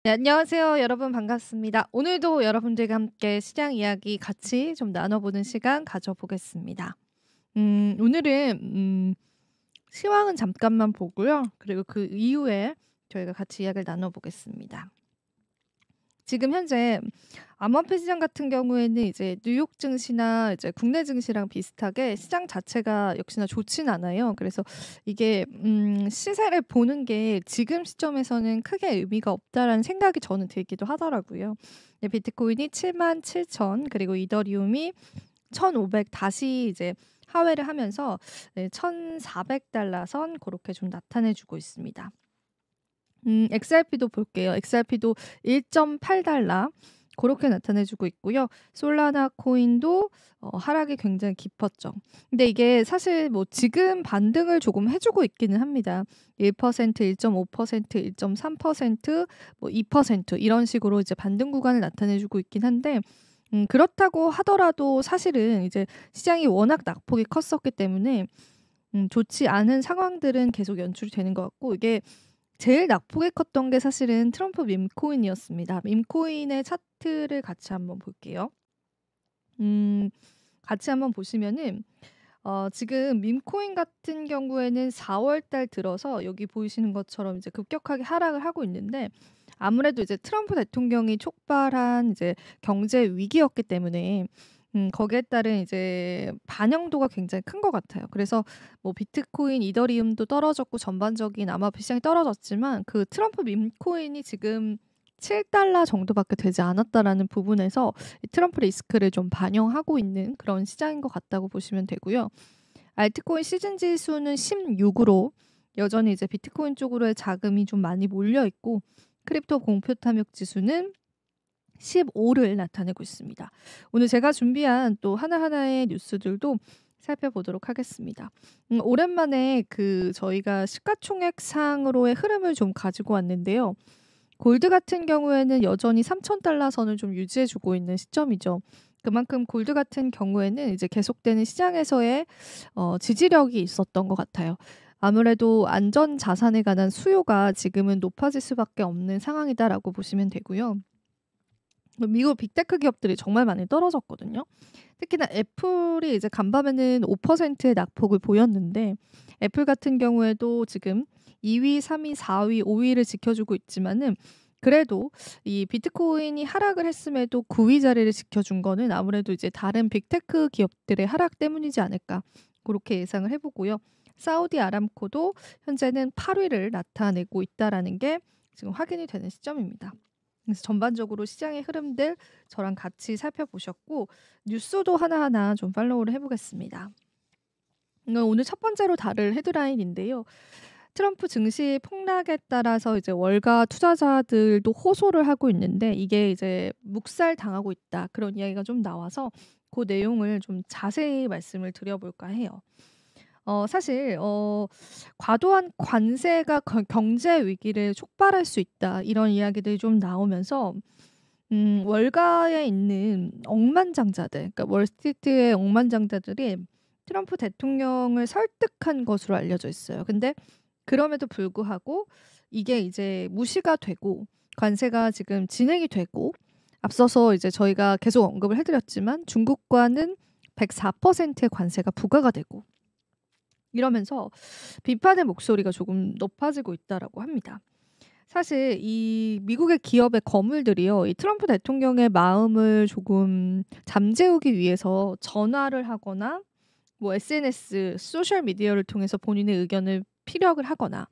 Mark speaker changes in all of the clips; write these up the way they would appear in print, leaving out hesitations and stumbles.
Speaker 1: 네, 안녕하세요. 여러분 반갑습니다. 오늘도 여러분들과 함께 시장 이야기 같이 좀 나눠보는 시간 가져보겠습니다. 오늘은 시황은 잠깐만 보고요. 그리고 그 이후에 저희가 같이 이야기를 나눠보겠습니다. 지금 현재 암호화폐 시장 같은 경우에는 이제 뉴욕 증시나 이제 국내 증시랑 비슷하게 시장 자체가 역시나 좋진 않아요. 그래서 이게 시세를 보는 게 지금 시점에서는 크게 의미가 없다라는 생각이 저는 들기도 하더라고요. 네, 비트코인이 77,000 그리고 이더리움이 1,500 다시 이제 하회를 하면서 네, 1,400달러 선 그렇게 좀 나타내 주고 있습니다. XRP도 볼게요. XRP도 1.8달러 그렇게 나타내 주고 있고요. 솔라나 코인도 하락이 굉장히 깊었죠. 근데 이게 사실 뭐 지금 반등을 조금 해 주고 있기는 합니다. 1% 1.5% 1.3% 뭐 2% 이런 식으로 이제 반등 구간을 나타내 주고 있긴 한데 그렇다고 하더라도 사실은 이제 시장이 워낙 낙폭이 컸었기 때문에 좋지 않은 상황들은 계속 연출이 되는 것 같고, 이게 제일 낙폭이 컸던 게 사실은 트럼프 밈코인이었습니다. 밈코인의 차트를 같이 한번 볼게요. 음 같이 한번 보시면은 지금 밈코인 같은 경우에는 4월 달 들어서 여기 보이시는 것처럼 이제 급격하게 하락을 하고 있는데, 아무래도 이제 트럼프 대통령이 촉발한 이제 경제 위기였기 때문에 거기에 따른 이제 반영도가 굉장히 큰 것 같아요. 그래서 뭐 비트코인, 이더리움도 떨어졌고 전반적인 암호화폐 시장이 떨어졌지만 그 트럼프 밈코인이 지금 7달러 정도밖에 되지 않았다라는 부분에서 이 트럼프 리스크를 좀 반영하고 있는 그런 시장인 것 같다고 보시면 되고요. 알트코인 시즌 지수는 16으로 여전히 이제 비트코인 쪽으로의 자금이 좀 많이 몰려 있고, 크립토 공표 탐욕 지수는 15를 나타내고 있습니다. 오늘 제가 준비한 또 하나하나의 뉴스들도 살펴보도록 하겠습니다. 오랜만에 그 저희가 시가총액상으로의 흐름을 좀 가지고 왔는데요. 골드 같은 경우에는 여전히 3,000달러 선을 좀 유지해 주고 있는 시점이죠. 그만큼 골드 같은 경우에는 이제 계속되는 시장에서의 지지력이 있었던 것 같아요. 아무래도 안전 자산에 관한 수요가 지금은 높아질 수밖에 없는 상황이다라고 보시면 되고요. 미국 빅테크 기업들이 정말 많이 떨어졌거든요. 특히나 애플이 이제 간밤에는 5%의 낙폭을 보였는데, 애플 같은 경우에도 지금 2위, 3위, 4위, 5위를 지켜주고 있지만은 그래도 이 비트코인이 하락을 했음에도 9위 자리를 지켜준 거는 아무래도 이제 다른 빅테크 기업들의 하락 때문이지 않을까, 그렇게 예상을 해보고요. 사우디 아람코도 현재는 8위를 나타내고 있다라는 게 지금 확인이 되는 시점입니다. 그래서 전반적으로 시장의 흐름들 저랑 같이 살펴보셨고, 뉴스도 하나하나 좀 팔로우를 해보겠습니다. 오늘 첫 번째로 다룰 헤드라인인데요. 트럼프 증시 폭락에 따라서 이제 월가 투자자들도 호소를 하고 있는데 이게 이제 묵살당하고 있다, 그런 이야기가 좀 나와서 그 내용을 좀 자세히 말씀을 드려볼까 해요. 사실 과도한 관세가 경제 위기를 촉발할 수 있다, 이런 이야기들이 좀 나오면서 월가에 있는 억만장자들, 그러니까 월스트리트의 억만장자들이 트럼프 대통령을 설득한 것으로 알려져 있어요. 근데 그럼에도 불구하고 이게 이제 무시가 되고 관세가 지금 진행이 되고, 앞서서 이제 저희가 계속 언급을 해드렸지만 중국과는 104%의 관세가 부과가 되고, 이러면서 비판의 목소리가 조금 높아지고 있다라고 합니다. 사실 이 미국의 기업의 거물들이요, 이 트럼프 대통령의 마음을 조금 잠재우기 위해서 전화를 하거나 뭐 SNS, 소셜 미디어를 통해서 본인의 의견을 피력을 하거나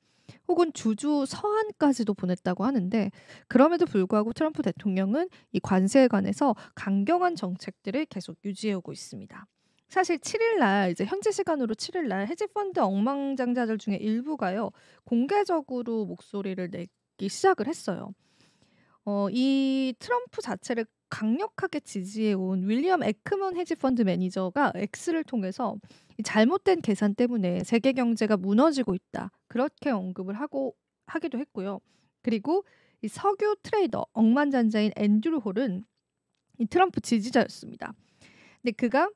Speaker 1: 혹은 주주 서한까지도 보냈다고 하는데, 그럼에도 불구하고 트럼프 대통령은 이 관세에 관해서 강경한 정책들을 계속 유지해 오고 있습니다. 사실 7일 날, 이제 현지 시간으로 7일 날 헤지펀드 억망장자들 중에 일부가요, 공개적으로 목소리를 내기 시작을 했어요. 이 트럼프 자체를 강력하게 지지해 온 윌리엄 에크먼 헤지펀드 매니저가 X를 통해서 이 잘못된 계산 때문에 세계 경제가 무너지고 있다, 그렇게 언급을 하기도 했고요. 그리고 이 석유 트레이더 억만장자인 앤드류 홀은 이 트럼프 지지자였습니다. 근데 그가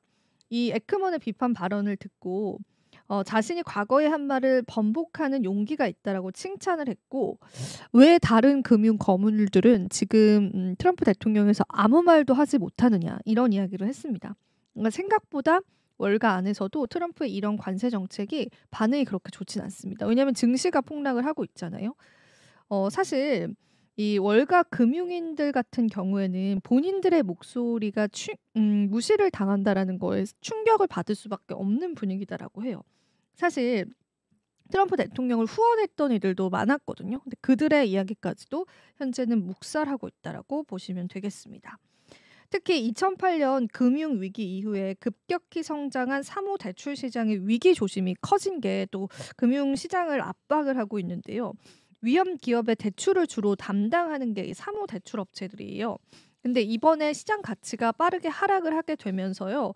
Speaker 1: 이 에크먼의 비판 발언을 듣고 자신이 과거에 한 말을 번복하는 용기가 있다라고 칭찬을 했고, 왜 다른 금융 거물들은 지금 트럼프 대통령에서 아무 말도 하지 못하느냐 이런 이야기를 했습니다. 그러니까 생각보다 월가 안에서도 트럼프의 이런 관세 정책이 반응이 그렇게 좋진 않습니다. 왜냐하면 증시가 폭락을 하고 있잖아요. 사실 이 월가 금융인들 같은 경우에는 본인들의 목소리가 무시를 당한다라는 거에 충격을 받을 수밖에 없는 분위기다라고 해요. 사실 트럼프 대통령을 후원했던 이들도 많았거든요. 근데 그들의 이야기까지도 현재는 묵살하고 있다라고 보시면 되겠습니다. 특히 2008년 금융위기 이후에 급격히 성장한 사모대출 시장의 위기 조심이 커진 게 또 금융시장을 압박을 하고 있는데요. 위험 기업의 대출을 주로 담당하는 게 이 사모대출 업체들이에요. 근데 이번에 시장 가치가 빠르게 하락을 하게 되면서요.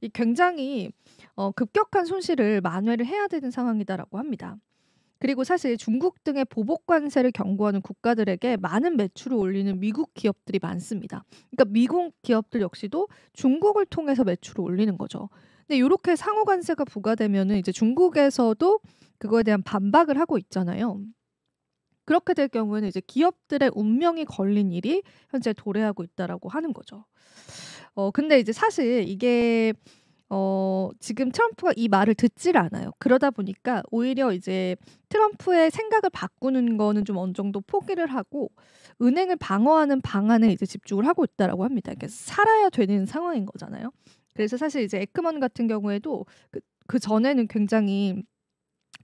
Speaker 1: 이 굉장히 급격한 손실을 만회를 해야 되는 상황이다라고 합니다. 그리고 사실 중국 등의 보복 관세를 경고하는 국가들에게 많은 매출을 올리는 미국 기업들이 많습니다. 그러니까 미국 기업들 역시도 중국을 통해서 매출을 올리는 거죠. 근데 이렇게 상호 관세가 부과되면은 이제 중국에서도 그거에 대한 반박을 하고 있잖아요. 그렇게 될 경우에는 이제 기업들의 운명이 걸린 일이 현재 도래하고 있다라고 하는 거죠. 근데 이제 사실 이게 지금 트럼프가 이 말을 듣지를 않아요. 그러다 보니까 오히려 이제 트럼프의 생각을 바꾸는 거는 좀 어느 정도 포기를 하고 은행을 방어하는 방안에 이제 집중을 하고 있다라고 합니다. 그러니까 살아야 되는 상황인 거잖아요. 그래서 사실 이제 에크먼 같은 경우에도 그 전에는 굉장히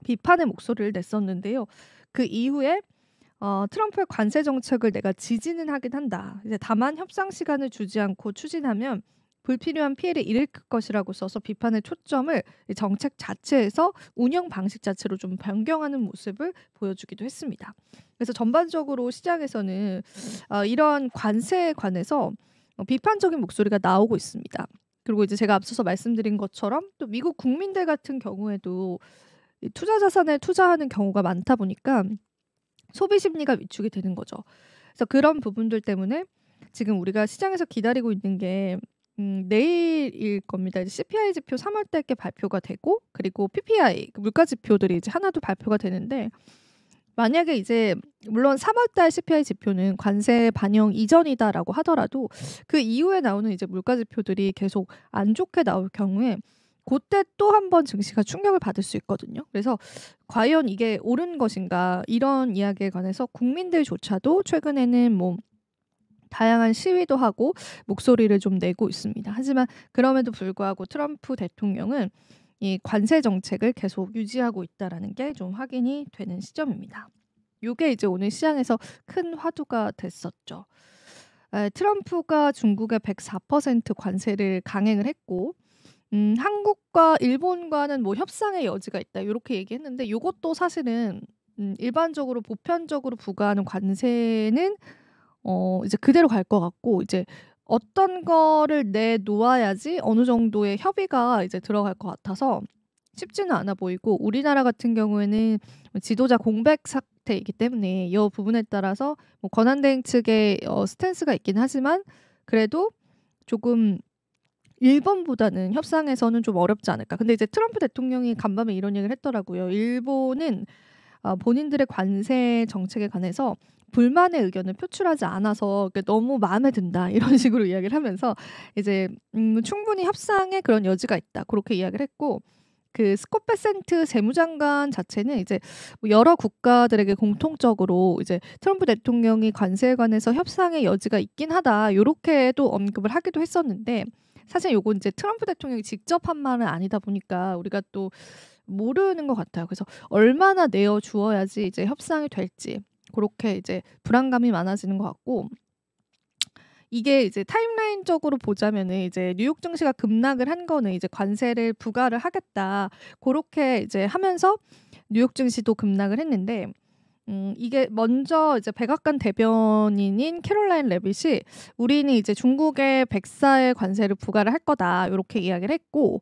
Speaker 1: 비판의 목소리를 냈었는데요. 그 이후에 트럼프의 관세 정책을 내가 지지는 하긴 한다. 이제 다만 협상 시간을 주지 않고 추진하면 불필요한 피해를 일으킬 것이라고 써서 비판의 초점을 이 정책 자체에서 운영 방식 자체로 좀 변경하는 모습을 보여주기도 했습니다. 그래서 전반적으로 시장에서는 이러한 관세에 관해서 비판적인 목소리가 나오고 있습니다. 그리고 이제 제가 앞서서 말씀드린 것처럼 또 미국 국민들 같은 경우에도 이 투자 자산에 투자하는 경우가 많다 보니까 소비 심리가 위축이 되는 거죠. 그래서 그런 부분들 때문에 지금 우리가 시장에서 기다리고 있는 게 내일일 겁니다. 이제 CPI 지표 3월 달께 발표가 되고 그리고 PPI 물가 지표들이 이제 하나도 발표가 되는데 만약에 이제 물론 3월 달 CPI 지표는 관세 반영 이전이다라고 하더라도 그 이후에 나오는 이제 물가 지표들이 계속 안 좋게 나올 경우에 그때 또 한 번 증시가 충격을 받을 수 있거든요. 그래서 과연 이게 옳은 것인가 이런 이야기에 관해서 국민들조차도 최근에는 뭐 다양한 시위도 하고 목소리를 좀 내고 있습니다. 하지만 그럼에도 불구하고 트럼프 대통령은 이 관세 정책을 계속 유지하고 있다라는 게 좀 확인이 되는 시점입니다. 이게 이제 오늘 시장에서 큰 화두가 됐었죠. 트럼프가 중국에 104% 관세를 강행을 했고 한국과 일본과는 뭐 협상의 여지가 있다 이렇게 얘기했는데 이것도 사실은 일반적으로 보편적으로 부과하는 관세는 이제 그대로 갈 것 같고 이제 어떤 거를 내놓아야지 어느 정도의 협의가 이제 들어갈 것 같아서 쉽지는 않아 보이고 우리나라 같은 경우에는 지도자 공백 사태이기 때문에 이 부분에 따라서 뭐 권한대행 측의 스탠스가 있긴 하지만 그래도 조금 일본보다는 협상에서는 좀 어렵지 않을까. 근데 이제 트럼프 대통령이 간밤에 이런 얘기를 했더라고요. 일본은 본인들의 관세 정책에 관해서 불만의 의견을 표출하지 않아서 너무 마음에 든다 이런 식으로 이야기를 하면서 이제 충분히 협상에 그런 여지가 있다 그렇게 이야기를 했고 그 스콧 베센트 재무장관 자체는 이제 뭐 여러 국가들에게 공통적으로 이제 트럼프 대통령이 관세에 관해서 협상의 여지가 있긴 하다 요렇게도 언급을 하기도 했었는데 사실 요건 이제 트럼프 대통령이 직접 한 말은 아니다 보니까 우리가 또 모르는 것 같아요. 그래서 얼마나 내어 주어야지 이제 협상이 될지 그렇게 이제 불안감이 많아지는 것 같고 이게 이제 타임라인적으로 보자면은 이제 뉴욕 증시가 급락을 한 거는 이제 관세를 부과를 하겠다 그렇게 이제 하면서 뉴욕 증시도 급락을 했는데 이게 먼저 이제 백악관 대변인인 캐롤라인 레빗이 우리는 이제 중국의 104의 관세를 부과를 할 거다 이렇게 이야기를 했고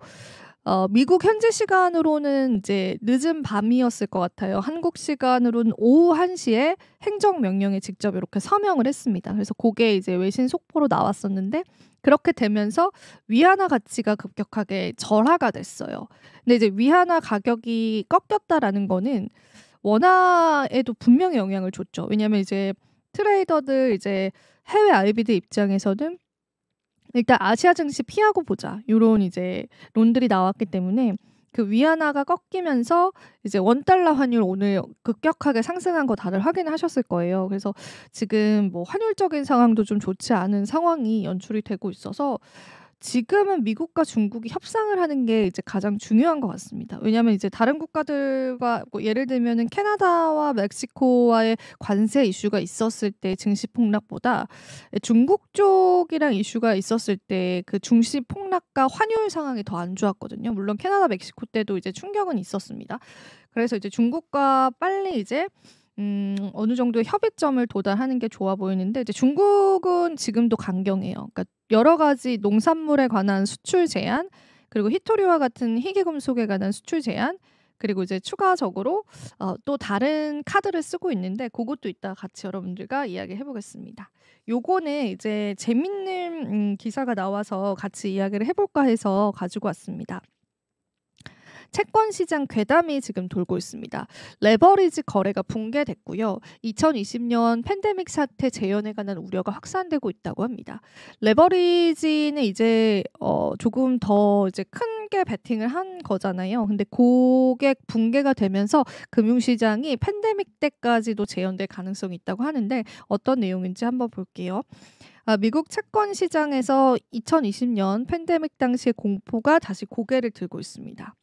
Speaker 1: 미국 현지 시간으로는 이제 늦은 밤이었을 것 같아요. 한국 시간으로는 오후 1 시에 행정명령에 직접 이렇게 서명을 했습니다. 그래서 그게 이제 외신 속보로 나왔었는데 그렇게 되면서 위안화 가치가 급격하게 절하가 됐어요. 근데 이제 위안화 가격이 꺾였다라는 거는 원화에도 분명히 영향을 줬죠. 왜냐하면 이제 트레이더들 이제 해외 알비들 입장에서는 일단 '아시아 증시 피하고 보자.' 요런 이제 론들이 나왔기 때문에 그 위안화가 꺾이면서 이제 원달러 환율 오늘 급격하게 상승한 거 다들 확인하셨을 거예요. 그래서 지금 뭐 환율적인 상황도 좀 좋지 않은 상황이 연출이 되고 있어서 지금은 미국과 중국이 협상을 하는 게 이제 가장 중요한 것 같습니다. 왜냐하면 이제 다른 국가들과 뭐 예를 들면은 캐나다와 멕시코와의 관세 이슈가 있었을 때 증시 폭락보다 중국 쪽이랑 이슈가 있었을 때 그 증시 폭락과 환율 상황이 더 안 좋았거든요. 물론 캐나다, 멕시코 때도 이제 충격은 있었습니다. 그래서 이제 중국과 빨리 이제 어느 정도의 협의점을 도달하는 게 좋아 보이는데 이제 중국은 지금도 강경해요. 그러니까 여러 가지 농산물에 관한 수출 제한, 그리고 희토류와 같은 희귀금속에 관한 수출 제한, 그리고 이제 추가적으로 또 다른 카드를 쓰고 있는데 그것도 이따 같이 여러분들과 이야기해 보겠습니다. 요거는 이제 재밌는 기사가 나와서 같이 이야기를 해 볼까 해서 가지고 왔습니다. 채권 시장 괴담이 지금 돌고 있습니다. 레버리지 거래가 붕괴됐고요. 2020년 팬데믹 사태 재현에 관한 우려가 확산되고 있다고 합니다. 레버리지는 이제 조금 더 이제 크게 베팅을 한 거잖아요. 근데 고게 붕괴가 되면서 금융시장이 팬데믹 때까지도 재현될 가능성이 있다고 하는데 어떤 내용인지 한번 볼게요. 미국 채권 시장에서 2020년 팬데믹 당시의 공포가 다시 고개를 들고 있습니다.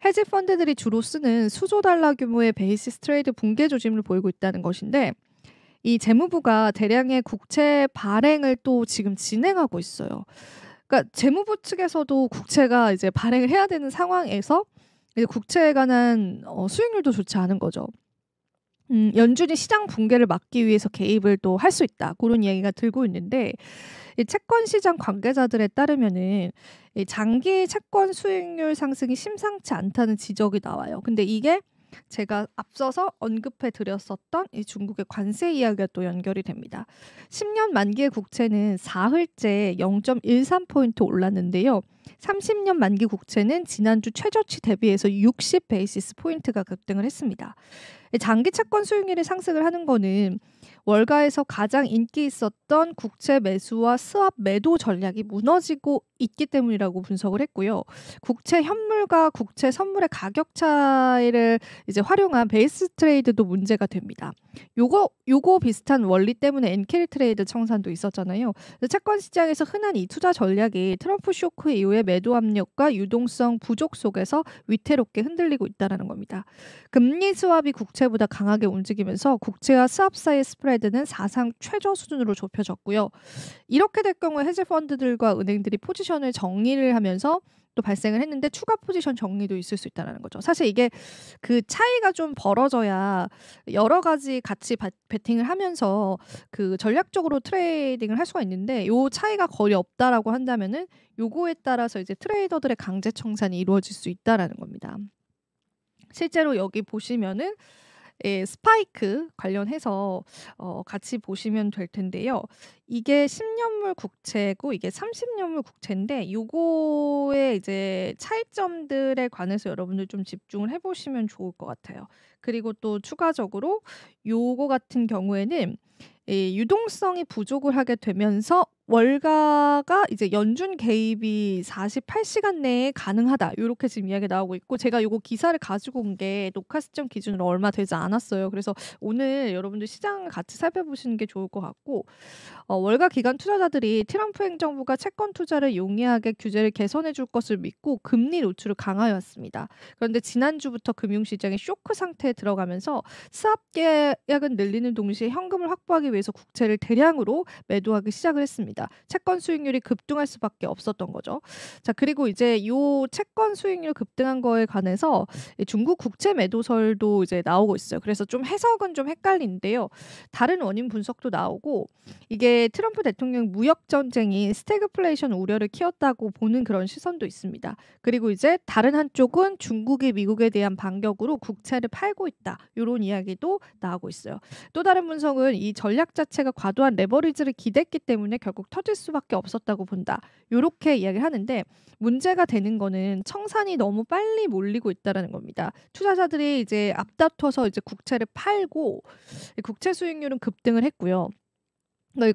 Speaker 1: 헤지 펀드들이 주로 쓰는 수조 달러 규모의 베이시스 트레이드 붕괴 조짐을 보이고 있다는 것인데 이 재무부가 대량의 국채 발행을 또 지금 진행하고 있어요. 그러니까 재무부 측에서도 국채가 이제 발행을 해야 되는 상황에서 이제 국채에 관한 수익률도 좋지 않은 거죠. 연준이 시장 붕괴를 막기 위해서 개입을 또 할 수 있다. 그런 이야기가 들고 있는데 이 채권 시장 관계자들에 따르면은 이 장기 채권 수익률 상승이 심상치 않다는 지적이 나와요. 근데 이게 제가 앞서서 언급해 드렸었던 이 중국의 관세 이야기가 또 연결이 됩니다. 10년 만기의 국채는 사흘째 0.13포인트 올랐는데요. 30년 만기 국채는 지난주 최저치 대비해서 60 베이시스 포인트가 급등을 했습니다. 장기 채권 수익률이 상승을 하는 거는 월가에서 가장 인기 있었던 국채 매수와 스왑 매도 전략이 무너지고 있기 때문이라고 분석을 했고요. 국채 현물과 국채 선물의 가격 차이를 이제 활용한 베이스 트레이드도 문제가 됩니다. 요거 비슷한 원리 때문에 엔캐리 트레이드 청산도 있었잖아요. 채권 시장에서 흔한 이 투자 전략이 트럼프 쇼크 이후에 매도 압력과 유동성 부족 속에서 위태롭게 흔들리고 있다는 겁니다. 금리 스왑이 국채보다 강하게 움직이면서 국채와 스왑 사이의 스프레드는 사상 최저 수준으로 좁혀졌고요. 이렇게 될 경우에 헤지 펀드들과 은행들이 포지션을 정리를 하면서 또 발생을 했는데 추가 포지션 정리도 있을 수 있다는 거죠. 사실 이게 그 차이가 좀 벌어져야 여러 가지 같이 베팅을 하면서 그 전략적으로 트레이딩을 할 수가 있는데 요 차이가 거의 없다라고 한다면은 요거에 따라서 이제 트레이더들의 강제 청산이 이루어질 수 있다라는 겁니다. 실제로 여기 보시면은 스파이크 관련해서 같이 보시면 될 텐데요. 이게 10년물 국채고 이게 30년물 국채인데 요거의 이제 차이점들에 관해서 여러분들 좀 집중을 해 보시면 좋을 것 같아요. 그리고 또 추가적으로 요거 같은 경우에는 이 유동성이 부족을 하게 되면서 월가가 이제 연준 개입이 48시간 내에 가능하다. 요렇게 지금 이야기가 나오고 있고 제가 요거 기사를 가지고 온 게 녹화 시점 기준으로 얼마 되지 않았어요. 그래서 오늘 여러분들 시장을 같이 살펴보시는 게 좋을 것 같고 월가 기관 투자자들이 트럼프 행정부가 채권 투자를 용이하게 규제를 개선해 줄 것을 믿고 금리 노출을 강화해 왔습니다. 그런데 지난주부터 금융시장이 쇼크 상태에 들어가면서 스왑 계약은 늘리는 동시에 현금을 확보하기 위해서 국채를 대량으로 매도하기 시작을 했습니다. 겁니다. 채권 수익률이 급등할 수밖에 없었던 거죠. 자, 그리고 이제 요 채권 수익률 급등한 거에 관해서 이 중국 국채 매도설도 이제 나오고 있어요. 그래서 좀 해석은 좀 헷갈리는데요. 다른 원인 분석도 나오고 이게 트럼프 대통령 무역 전쟁이 스태그플레이션 우려를 키웠다고 보는 그런 시선도 있습니다. 그리고 이제 다른 한쪽은 중국이 미국에 대한 반격으로 국채를 팔고 있다. 요런 이야기도 나오고 있어요. 또 다른 분석은 이 전략 자체가 과도한 레버리지를 기댔기 때문에 결국 터질 수밖에 없었다고 본다. 요렇게 이야기를 하는데 문제가 되는 거는 청산이 너무 빨리 몰리고 있다라는 겁니다. 투자자들이 이제 앞다퉈서 이제 국채를 팔고 국채 수익률은 급등을 했고요. 네,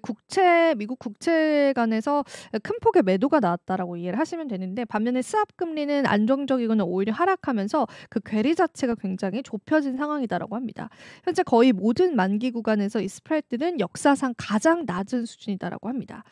Speaker 1: 미국 국채간에서 큰 폭의 매도가 나왔다라고 이해를 하시면 되는데 반면에 스왑 금리는 안정적이거나 오히려 하락하면서 그 괴리 자체가 굉장히 좁혀진 상황이다라고 합니다. 현재 거의 모든 만기 구간에서 이 스프레드는 역사상 가장 낮은 수준이다라고 합니다.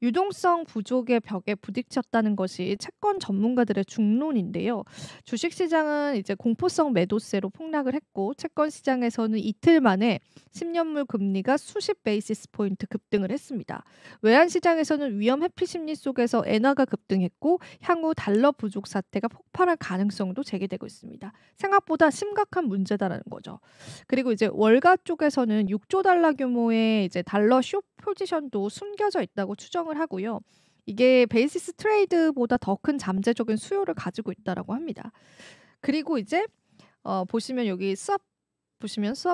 Speaker 1: 유동성 부족의 벽에 부딪혔다는 것이 채권 전문가들의 중론인데요. 주식시장은 이제 공포성 매도세로 폭락을 했고 채권 시장에서는 이틀 만에 10년물 금리가 수십 베이시스 포인트 급등을 했습니다. 외환 시장에서는 위험 회피 심리 속에서 엔화가 급등했고 향후 달러 부족 사태가 폭발할 가능성도 제기되고 있습니다. 생각보다 심각한 문제다라는 거죠. 그리고 이제 월가 쪽에서는 6조 달러 규모의 이제 달러 숏 포지션도 숨겨져 있다고 추정을 하고요. 이게 베이시스 트레이드보다 더 큰 잠재적인 수요를 가지고 있다라고 합니다. 그리고 이제 보시면 여기 스왑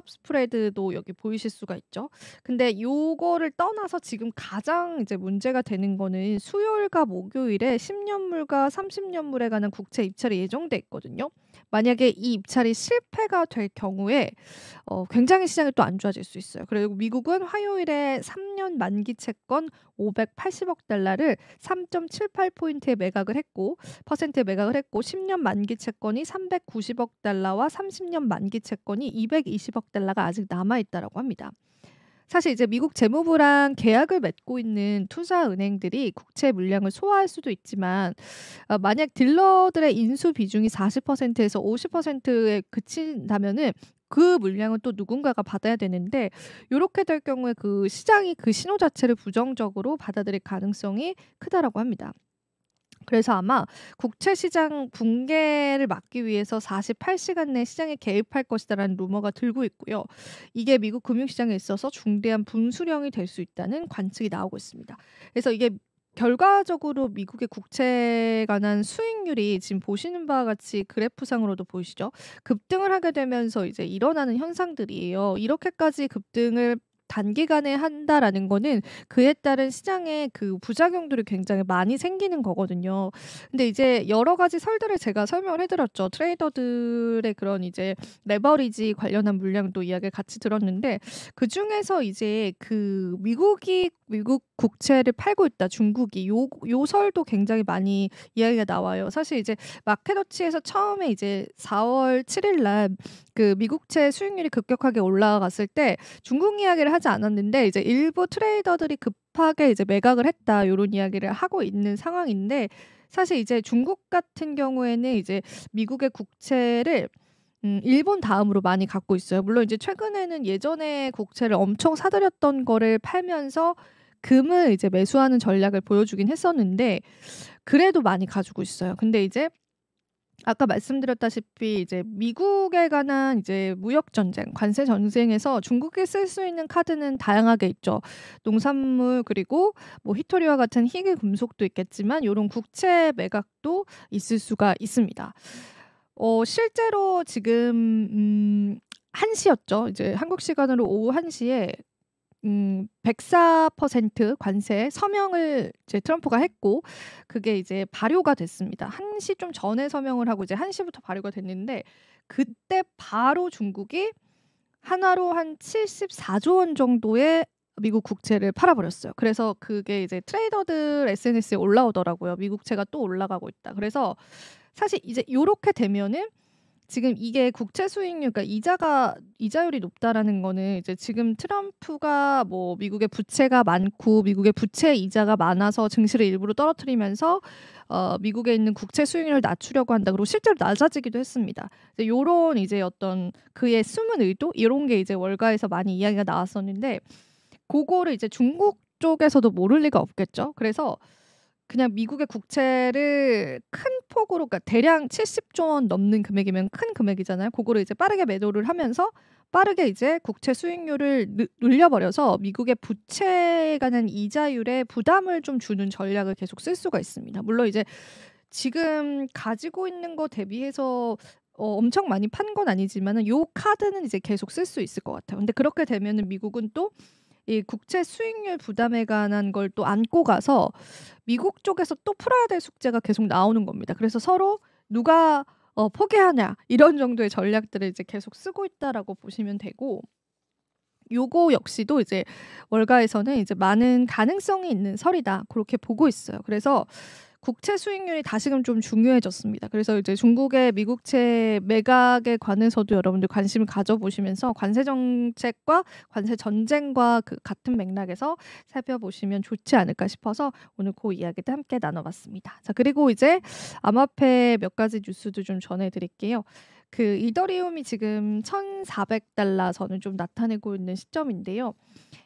Speaker 1: 스프레드도 여기 보이실 수가 있죠. 근데 요거를 떠나서 지금 가장 이제 문제가 되는 거는 수요일과 목요일에 10년물과 30년물에 관한 국채 입찰이 예정돼 있거든요. 만약에 이 입찰이 실패가 될 경우에 굉장히 시장이 또 안 좋아질 수 있어요. 그리고 미국은 화요일에 3년 만기 채권 580억 달러를 3.78%에 매각을 했고 10년 만기 채권이 390억 달러와 30년 만기 채권이 220억 달러가 아직 남아 있다라고 합니다. 사실 이제 미국 재무부랑 계약을 맺고 있는 투자은행들이 국채 물량을 소화할 수도 있지만 만약 딜러들의 인수 비중이 40%에서 50%에 그친다면은 그 물량은 또 누군가가 받아야 되는데 요렇게 될 경우에 그 시장이 그 신호 자체를 부정적으로 받아들일 가능성이 크다라고 합니다. 그래서 아마 국채 시장 붕괴를 막기 위해서 48시간 내 시장에 개입할 것이다라는 루머가 들고 있고요. 이게 미국 금융시장에 있어서 중대한 분수령이 될 수 있다는 관측이 나오고 있습니다. 그래서 이게 결과적으로 미국의 국채에 관한 수익률이 지금 보시는 바와 같이 그래프상으로도 보이시죠? 급등을 하게 되면서 이제 일어나는 현상들이에요. 이렇게까지 급등을 단기간에 한다라는 거는 그에 따른 시장에 그 부작용들이 굉장히 많이 생기는 거거든요. 근데 이제 여러 가지 설들을 제가 설명을 해드렸죠. 트레이더들의 그런 이제 레버리지 관련한 물량도 이야기를 같이 들었는데 그 중에서 이제 그 미국 국채를 팔고 있다 중국이 요 설도 굉장히 많이 이야기가 나와요. 사실 이제 마켓워치에서 처음에 이제 4월 7일 날 그 미국채 수익률이 급격하게 올라갔을 때 중국 이야기를 하지 않았는데 이제 일부 트레이더들이 급하게 이제 매각을 했다 요런 이야기를 하고 있는 상황인데 사실 이제 중국 같은 경우에는 이제 미국의 국채를 일본 다음으로 많이 갖고 있어요. 물론 이제 최근에는 예전에 국채를 엄청 사들였던 거를 팔면서 금을 이제 매수하는 전략을 보여주긴 했었는데 그래도 많이 가지고 있어요. 근데 이제 아까 말씀드렸다시피 이제 미국에 관한 이제 무역 전쟁, 관세 전쟁에서 중국이 쓸 수 있는 카드는 다양하게 있죠. 농산물 그리고 뭐 희토리와 같은 희귀 금속도 있겠지만 요런 국채 매각도 있을 수가 있습니다. 실제로 지금 1시였죠. 이제 한국 시간으로 오후 1시에 104% 관세 서명을 이제 트럼프가 했고 그게 이제 발효가 됐습니다. 1시 좀 전에 서명을 하고 이제 1시부터 발효가 됐는데 그때 바로 중국이 하나로 한 74조 원 정도의 미국 국채를 팔아버렸어요. 그래서 그게 이제 트레이더들 SNS에 올라오더라고요. 미국채가 또 올라가고 있다. 그래서 사실 이제 요렇게 되면은 지금 이게 국채 수익률, 그러니까 이자율이 높다라는 거는 이제 지금 트럼프가 뭐 미국의 부채가 많고 미국의 부채 이자가 많아서 증시를 일부러 떨어뜨리면서 미국에 있는 국채 수익률을 낮추려고 한다. 그리고 실제로 낮아지기도 했습니다. 이제 요런 이제 어떤 그의 숨은 의도 이런 게 이제 월가에서 많이 이야기가 나왔었는데 그거를 이제 중국 쪽에서도 모를 리가 없겠죠. 그래서 그냥 미국의 국채를 큰 폭으로, 그러니까 대량 70조 원 넘는 금액이면 큰 금액이잖아요. 그거를 이제 빠르게 매도를 하면서 빠르게 이제 국채 수익률을 늘려버려서 미국의 부채에 관한 이자율에 부담을 좀 주는 전략을 계속 쓸 수가 있습니다. 물론 이제 지금 가지고 있는 거 대비해서 엄청 많이 판 건 아니지만은 요 카드는 이제 계속 쓸 수 있을 것 같아요. 근데 그렇게 되면은 미국은 또 이 국채 수익률 부담에 관한 걸 또 안고 가서 미국 쪽에서 또 풀어야 될 숙제가 계속 나오는 겁니다. 그래서 서로 누가 포기하냐 이런 정도의 전략들을 이제 계속 쓰고 있다라고 보시면 되고, 요거 역시도 이제 월가에서는 이제 많은 가능성이 있는 설이다 그렇게 보고 있어요. 그래서 국채 수익률이 다시금 좀 중요해졌습니다. 그래서 이제 중국의 미국채 매각에 관해서도 여러분들 관심을 가져보시면서 관세 정책과 관세 전쟁과 그 같은 맥락에서 살펴보시면 좋지 않을까 싶어서 오늘 그 이야기도 함께 나눠봤습니다. 자, 그리고 이제 암호화폐 몇 가지 뉴스도 좀 전해드릴게요. 그 이더리움이 지금 1,400달러 선을 좀 나타내고 있는 시점인데요.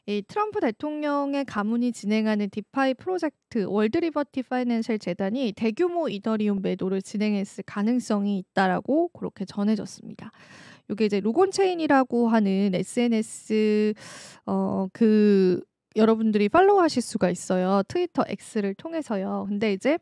Speaker 1: 이 트럼프 대통령의 가문이 진행하는 디파이 프로젝트 월드 리버티 파이낸셜 재단이 대규모 이더리움 매도를 진행했을 가능성이 있다라고 그렇게 전해졌습니다. 이게 이제 로곤체인이라고 하는 SNS 그 여러분들이 팔로우하실 수가 있어요. 트위터 X를 통해서요. 근데 이제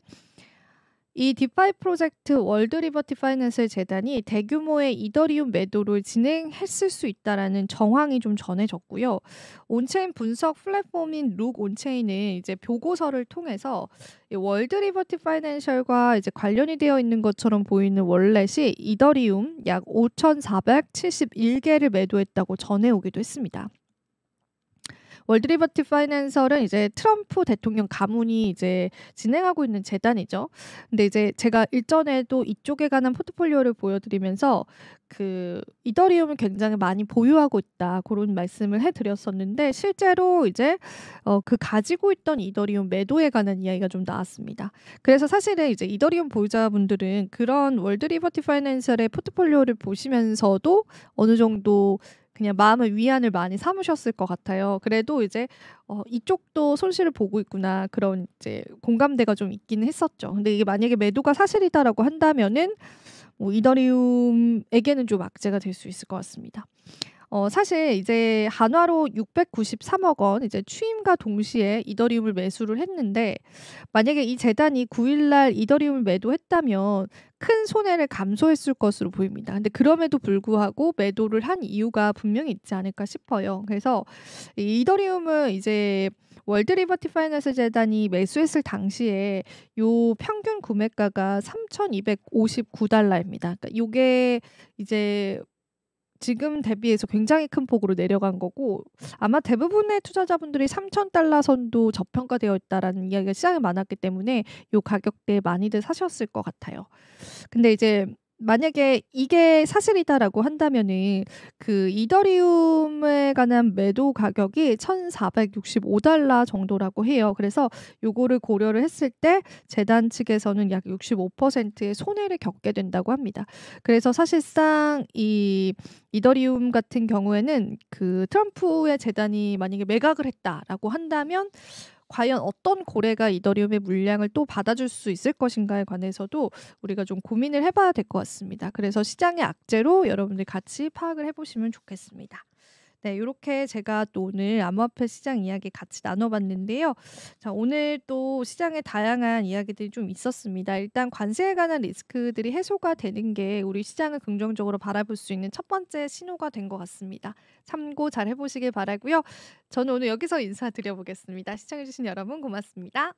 Speaker 1: 이 디파이 프로젝트 월드 리버티 파이낸셜 재단이 대규모의 이더리움 매도를 진행했을 수 있다라는 정황이 좀 전해졌고요. 온체인 분석 플랫폼인 룩 온체인은 이제 보고서를 통해서 이 월드 리버티 파이낸셜과 이제 관련이 되어 있는 것처럼 보이는 월렛이 이더리움 약 5,471개를 매도했다고 전해오기도 했습니다. 월드 리버티 파이낸셜은 이제 트럼프 대통령 가문이 이제 진행하고 있는 재단이죠. 근데 이제 제가 일전에도 이쪽에 관한 포트폴리오를 보여드리면서 그 이더리움을 굉장히 많이 보유하고 있다 그런 말씀을 해드렸었는데, 실제로 이제 그 가지고 있던 이더리움 매도에 관한 이야기가 좀 나왔습니다. 그래서 사실은 이제 이더리움 보유자분들은 그런 월드 리버티 파이낸셜의 포트폴리오를 보시면서도 어느 정도 그냥 마음의 위안을 많이 삼으셨을 것 같아요. 그래도 이제 이쪽도 손실을 보고 있구나 그런 이제 공감대가 좀 있기는 했었죠. 근데 이게 만약에 매도가 사실이다라고 한다면은 뭐 이더리움에게는 좀 악재가 될 수 있을 것 같습니다. 사실 이제 한화로 693억 원 이제 취임과 동시에 이더리움을 매수를 했는데, 만약에 이 재단이 9일날 이더리움을 매도했다면 큰 손해를 감소했을 것으로 보입니다. 근데 그럼에도 불구하고 매도를 한 이유가 분명히 있지 않을까 싶어요. 그래서 이 이더리움을 이제 월드 리버티 파이낸셜 재단이 매수했을 당시에 요 평균 구매가가 3,259달러입니다. 그러니까 요게 이제 지금 대비해서 굉장히 큰 폭으로 내려간 거고, 아마 대부분의 투자자분들이 3,000달러 선도 저평가되어 있다라는 이야기가 시장에 많았기 때문에 요 가격대에 많이들 사셨을 것 같아요. 근데 이제 만약에 이게 사실이다라고 한다면은 그 이더리움에 관한 매도 가격이 1,465달러 정도라고 해요. 그래서 요거를 고려를 했을 때 재단 측에서는 약 65%의 손해를 겪게 된다고 합니다. 그래서 사실상 이 이더리움 같은 경우에는 그 트럼프의 재단이 만약에 매각을 했다라고 한다면 과연 어떤 고래가 이더리움의 물량을 또 받아줄 수 있을 것인가에 관해서도 우리가 좀 고민을 해봐야 될 것 같습니다. 그래서 시장의 악재로 여러분들 같이 파악을 해보시면 좋겠습니다. 네, 이렇게 제가 또 오늘 암호화폐 시장 이야기 같이 나눠봤는데요. 자, 오늘 또 시장에 다양한 이야기들이 좀 있었습니다. 일단 관세에 관한 리스크들이 해소가 되는 게 우리 시장을 긍정적으로 바라볼 수 있는 첫 번째 신호가 된 것 같습니다. 참고 잘 해보시길 바라고요. 저는 오늘 여기서 인사드려보겠습니다. 시청해주신 여러분 고맙습니다.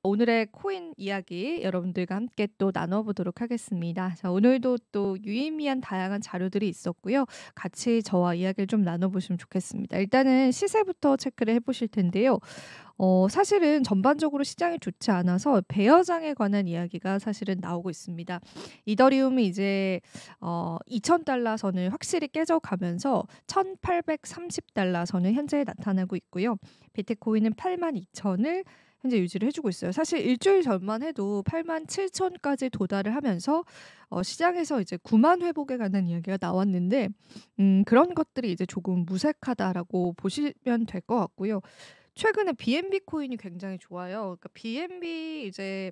Speaker 1: 오늘의 코인 이야기 여러분들과 함께 또 나눠보도록 하겠습니다. 자, 오늘도 또 유의미한 다양한 자료들이 있었고요. 같이 저와 이야기를 좀 나눠보시면 좋겠습니다. 일단은 시세부터 체크를 해보실 텐데요. 사실은 전반적으로 시장이 좋지 않아서 배열장에 관한 이야기가 사실은 나오고 있습니다. 이더리움이 이제 $2,000 선을 확실히 깨져가면서 $1,830 선을 현재 나타나고 있고요. 비트코인은 82,000을 현재 유지를 해주고 있어요. 사실 일주일 전만 해도 87,000까지 도달을 하면서 시장에서 이제 9만 회복에 관한 이야기가 나왔는데 그런 것들이 이제 조금 무색하다라고 보시면 될 것 같고요. 최근에 BNB 코인이 굉장히 좋아요. 그러니까 BNB 이제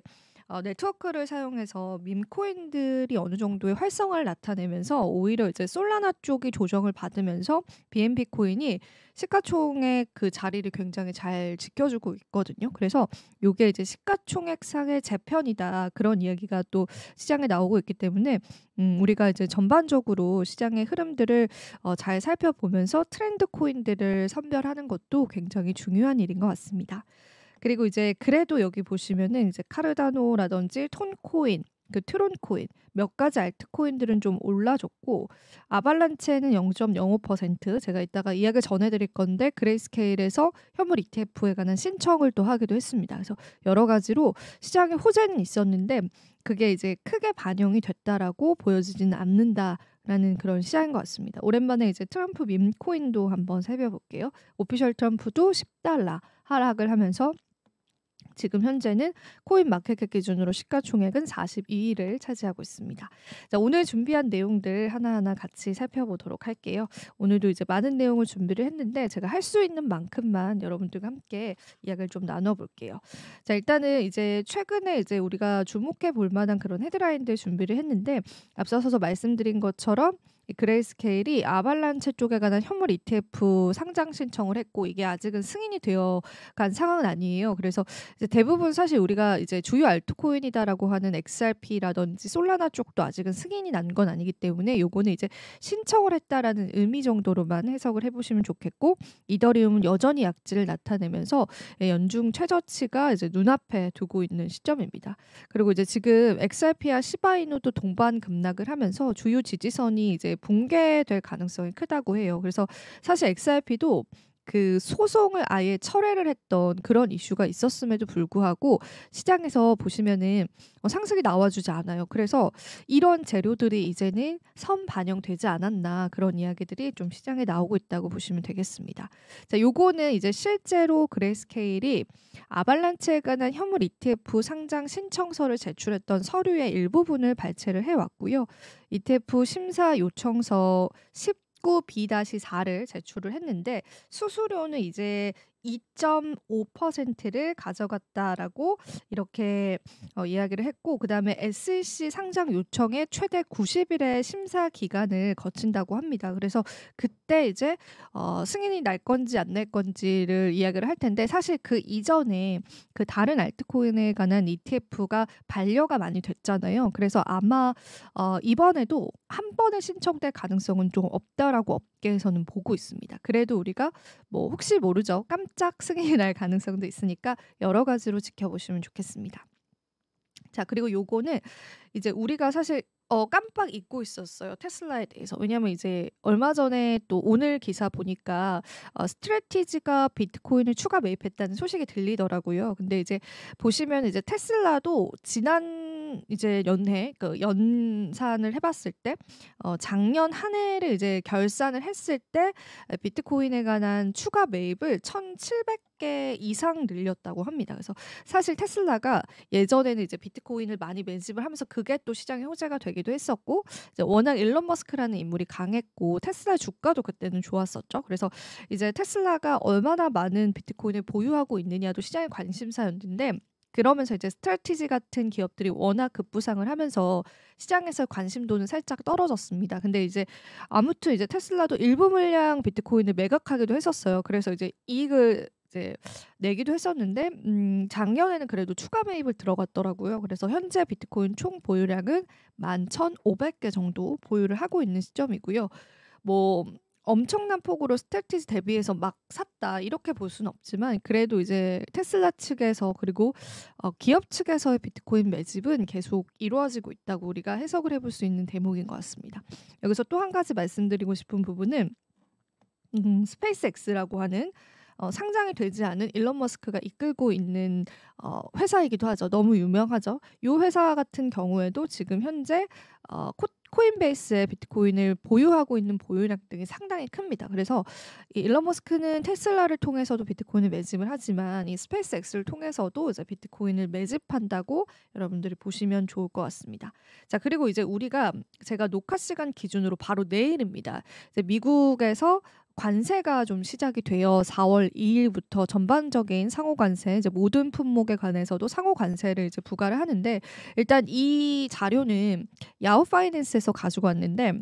Speaker 1: 네트워크를 사용해서 밈 코인들이 어느 정도의 활성화를 나타내면서 오히려 이제 솔라나 쪽이 조정을 받으면서 BNB 코인이 시가총액 그 자리를 굉장히 잘 지켜주고 있거든요. 그래서 요게 이제 시가총액상의 재편이다 그런 이야기가 또 시장에 나오고 있기 때문에 우리가 이제 전반적으로 시장의 흐름들을 잘 살펴보면서 트렌드 코인들을 선별하는 것도 굉장히 중요한 일인 것 같습니다. 그리고 이제 그래도 여기 보시면은 이제 카르다노라든지 톤코인, 그 트론코인 몇 가지 알트코인들은 좀 올라줬고 아발란체는 0.05% 제가 이따가 이야기 전해드릴 건데 그레이스케일에서 현물 ETF에 관한 신청을 또 하기도 했습니다. 그래서 여러 가지로 시장에 호재는 있었는데 그게 이제 크게 반영이 됐다라고 보여지지는 않는다라는 그런 시장인 것 같습니다. 오랜만에 이제 트럼프 밈 코인도 한번 살펴볼게요. 오피셜 트럼프도 $10 하락을 하면서 지금 현재는 코인 마켓캡 기준으로 시가총액은 42위를 차지하고 있습니다. 자, 오늘 준비한 내용들 하나하나 같이 살펴보도록 할게요. 오늘도 이제 많은 내용을 준비를 했는데 제가 할 수 있는 만큼만 여러분들과 함께 이야기를 좀 나눠볼게요. 자, 일단은 이제 최근에 이제 우리가 주목해 볼 만한 그런 헤드라인들 준비를 했는데 앞서서 말씀드린 것처럼 이 그레이스케일이 아발란체 쪽에 관한 현물 ETF 상장 신청을 했고 이게 아직은 승인이 되어 간 상황은 아니에요. 그래서 이제 대부분 사실 우리가 이제 주요 알트코인이다라고 하는 XRP라든지 솔라나 쪽도 아직은 승인이 난 건 아니기 때문에 요거는 이제 신청을 했다라는 의미 정도로만 해석을 해보시면 좋겠고 이더리움은 여전히 약지를 나타내면서 연중 최저치가 이제 눈앞에 두고 있는 시점입니다. 그리고 이제 지금 XRP와 시바이누도 동반 급락을 하면서 주요 지지선이 이제 붕괴될 가능성이 크다고 해요. 그래서 사실 XRP도 그 소송을 아예 철회를 했던 그런 이슈가 있었음에도 불구하고 시장에서 보시면은 상승이 나와주지 않아요. 그래서 이런 재료들이 이제는 선반영되지 않았나 그런 이야기들이 좀 시장에 나오고 있다고 보시면 되겠습니다. 자, 요거는 이제 실제로 그레이스케일이 아발란체에 관한 현물 ETF 상장 신청서를 제출했던 서류의 일부분을 발췌를 해왔고요. ETF 심사 요청서 19B-4를 제출을 했는데 수수료는 이제 2.5%를 가져갔다라고 이렇게 이야기를 했고 그다음에 SEC 상장 요청에 최대 90일의 심사 기간을 거친다고 합니다. 그래서 그때 이제 승인이 날 건지 안 날 건지를 이야기를 할 텐데 사실 그 이전에 그 다른 알트코인에 관한 ETF가 반려가 많이 됐잖아요. 그래서 아마 이번에도 한 번에 신청될 가능성은 좀 없다라고 업계에서는 보고 있습니다. 그래도 우리가 뭐 혹시 모르죠. 깜짝 승인이 날 가능성도 있으니까 여러 가지로 지켜보시면 좋겠습니다. 자, 그리고 요거는 이제 우리가 사실 깜빡 잊고 있었어요. 테슬라에 대해서. 왜냐면 이제 얼마 전에 또 오늘 기사 보니까 스트래티지가 비트코인을 추가 매입했다는 소식이 들리더라고요. 근데 이제 보시면 이제 테슬라도 지난 이제 연해 그 연산을 해봤을 때 작년 한 해를 이제 결산을 했을 때 비트코인에 관한 추가 매입을 1,700개 이상 늘렸다고 합니다. 그래서 사실 테슬라가 예전에는 이제 비트코인을 많이 매집을 하면서 그게 또 시장의 호재가 되기도 했었고 이제 워낙 일론 머스크라는 인물이 강했고 테슬라 주가도 그때는 좋았었죠. 그래서 이제 테슬라가 얼마나 많은 비트코인을 보유하고 있느냐도 시장의 관심사였는데 그러면서 이제 스트래티지 같은 기업들이 워낙 급부상을 하면서 시장에서 관심도는 살짝 떨어졌습니다. 근데 이제 아무튼 이제 테슬라도 일부 물량 비트코인을 매각하기도 했었어요. 그래서 이제 이익을 이제 내기도 했었는데 작년에는 그래도 추가 매입을 들어갔더라고요. 그래서 현재 비트코인 총 보유량은 11,500개 정도 보유를 하고 있는 시점이고요. 뭐 엄청난 폭으로 스트래티지 대비해서 막 샀다 이렇게 볼 수는 없지만 그래도 이제 테슬라 측에서 그리고 기업 측에서의 비트코인 매집은 계속 이루어지고 있다고 우리가 해석을 해볼 수 있는 대목인 것 같습니다. 여기서 또 한 가지 말씀드리고 싶은 부분은 스페이스X라고 하는 상장이 되지 않은 일론 머스크가 이끌고 있는 회사이기도 하죠. 너무 유명하죠. 이 회사 같은 경우에도 지금 현재 코인베이스의 비트코인을 보유하고 있는 보유량 등이 상당히 큽니다. 그래서 이 일론 머스크는 테슬라를 통해서도 비트코인을 매집을 하지만 이 스페이스X를 통해서도 이제 비트코인을 매집한다고 여러분들이 보시면 좋을 것 같습니다. 자, 그리고 이제 제가 녹화 시간 기준으로 바로 내일입니다. 이제 미국에서 관세가 좀 시작이 되어 4월 2일부터 전반적인 상호 관세, 이제 모든 품목에 관해서도 상호 관세를 이제 부과를 하는데, 일단 이 자료는 야후 파이낸스에서 가지고 왔는데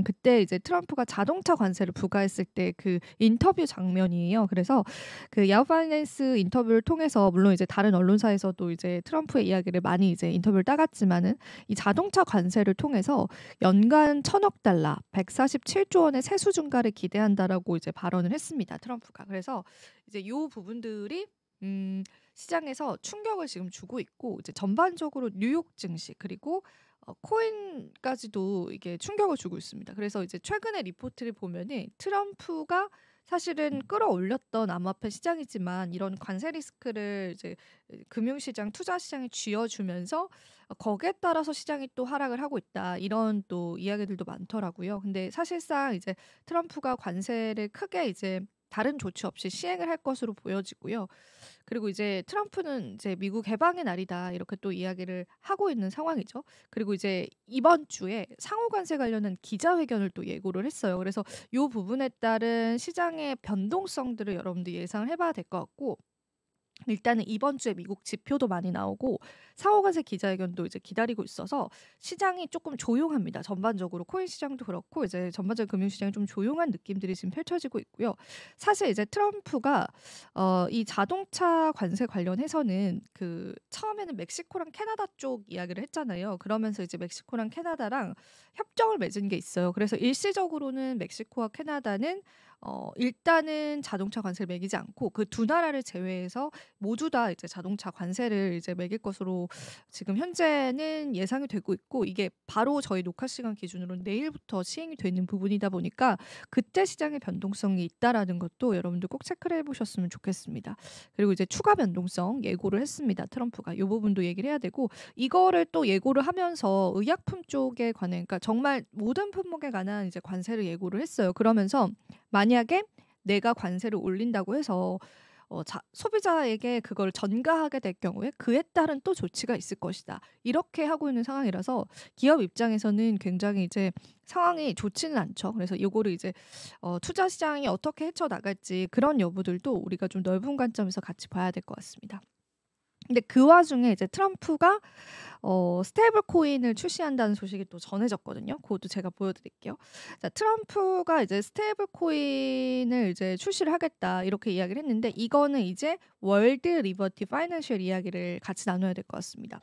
Speaker 1: 그때 이제 트럼프가 자동차 관세를 부과했을 때 그 인터뷰 장면이에요. 그래서 그 야후 파이낸스 인터뷰를 통해서 물론 이제 다른 언론사에서도 이제 트럼프의 이야기를 많이 이제 인터뷰를 따갔지만은 이 자동차 관세를 통해서 연간 1,000억 달러, 147조 원의 세수 증가를 기대한다라고 이제 발언을 했습니다. 트럼프가. 그래서 이제 이 부분들이 시장에서 충격을 지금 주고 있고, 이제 전반적으로 뉴욕 증시 그리고 코인까지도 이게 충격을 주고 있습니다. 그래서 이제 최근의 리포트를 보면은 트럼프가 사실은 끌어올렸던 암호화폐 시장이지만 이런 관세 리스크를 이제 금융시장, 투자시장에 쥐어주면서 거기에 따라서 시장이 또 하락을 하고 있다, 이런 또 이야기들도 많더라고요. 근데 사실상 이제 트럼프가 관세를 크게 이제 다른 조치 없이 시행을 할 것으로 보여지고요. 그리고 이제 트럼프는 이제 미국 해방의 날이다, 이렇게 또 이야기를 하고 있는 상황이죠. 그리고 이제 이번 주에 상호 관세 관련한 기자회견을 또 예고를 했어요. 그래서 이 부분에 따른 시장의 변동성들을 여러분들 예상을 해봐야 될 것 같고, 일단은 이번 주에 미국 지표도 많이 나오고 상호관세 기자회견도 이제 기다리고 있어서 시장이 조금 조용합니다. 전반적으로 코인 시장도 그렇고 이제 전반적인 금융 시장이 좀 조용한 느낌들이 지금 펼쳐지고 있고요. 사실 이제 트럼프가 이 자동차 관세 관련해서는 그 처음에는 멕시코랑 캐나다 쪽 이야기를 했잖아요. 그러면서 이제 멕시코랑 캐나다랑 협정을 맺은 게 있어요. 그래서 일시적으로는 멕시코와 캐나다는 일단은 자동차 관세를 매기지 않고 그 두 나라를 제외해서 모두 다 이제 자동차 관세를 이제 매길 것으로 지금 현재는 예상이 되고 있고, 이게 바로 저희 녹화 시간 기준으로 내일부터 시행이 되는 부분이다 보니까 그때 시장의 변동성이 있다라는 것도 여러분들 꼭 체크를 해보셨으면 좋겠습니다. 그리고 이제 추가 변동성 예고를 했습니다. 트럼프가 이 부분도 얘기를 해야 되고, 이거를 또 예고를 하면서 의약품 쪽에 관해, 그러니까 정말 모든 품목에 관한 이제 관세를 예고를 했어요. 그러면서 만약에 내가 관세를 올린다고 해서 소비자에게 그걸 전가하게 될 경우에 그에 따른 또 조치가 있을 것이다, 이렇게 하고 있는 상황이라서 기업 입장에서는 굉장히 이제 상황이 좋지는 않죠. 그래서 이거를 이제 투자 시장이 어떻게 헤쳐나갈지, 그런 여부들도 우리가 좀 넓은 관점에서 같이 봐야 될 것 같습니다. 근데 그 와중에 이제 트럼프가 스테이블 코인을 출시한다는 소식이 또 전해졌거든요. 그것도 제가 보여드릴게요. 자, 트럼프가 이제 스테이블 코인을 이제 출시를 하겠다, 이렇게 이야기를 했는데, 이거는 이제 월드 리버티 파이낸셜 이야기를 같이 나눠야 될 것 같습니다.